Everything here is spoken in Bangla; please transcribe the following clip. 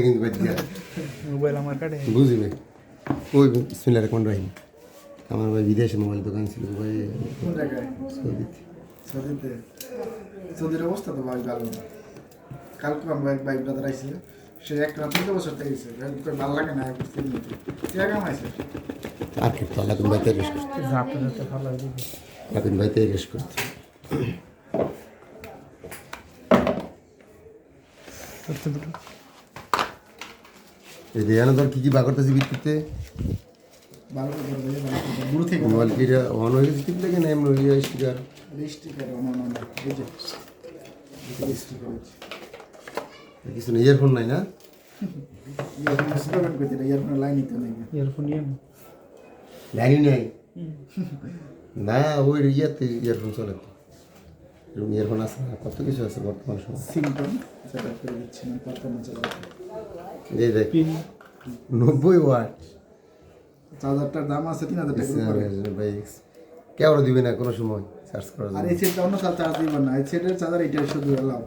কিন্তু বাদ দিয়া মোবাইল আমার কাটে বুঝবে ওই বিসমিল্লাহ রহমানির রহিম আমার ভাই বিদেশে মোবাইল দোকান ছিল ভাই কোন জায়গায় সৌদিতে সৌদিতে সৌদির অবস্থা তো ভাই ভালো না কালকে আমার এক ভাই ব্রাদার আইছে সে এক রাত 3 বছর থেকে গেছে ভালো লাগে না কে কামাইছে আর কি তো আল্লাহ ভাই তেরেশ করতে যাতে যাতে ভালো লাগে আল্লাহ ভাই তেরেশ করতে করতে দুটো এই দেয়ানো তোর কি বাগ করতেছি বিদ্যুতে ভালো করে বুড়ো থেকে মোবাইল কি অন হয়ে গেছে ঠিক লাগে না এমন হয়ে যায় স্টিকার স্টিকার অনলাইন বুঝে স্টিকার কিছু না ইয়ারফোন নাই না ইয়ারফোন স্লোগান করতে ইয়ারফোন লাইন নিতে নাই ইয়ারফোন নিয়ে লাইনই নাই না ওই ইয়াতে ইয়ারফোন চলে এরকম ইয়ারফোন আছে না কত কিছু আছে বর্তমান সময় সিম্পল সেটা করে দিচ্ছি না পারফরম্যান্স চালাতে এই দেখ পিন 90 ওয়াট চার্জারটার দাম আছে 3000 টাকা করে ভাই কেউ দিবে না কোনো সময় সার্চ করা আর যাবে এই সেটটা অন্য চার্জ দিবেন না এই সেটের চার্জার এটাই শুধু এলাও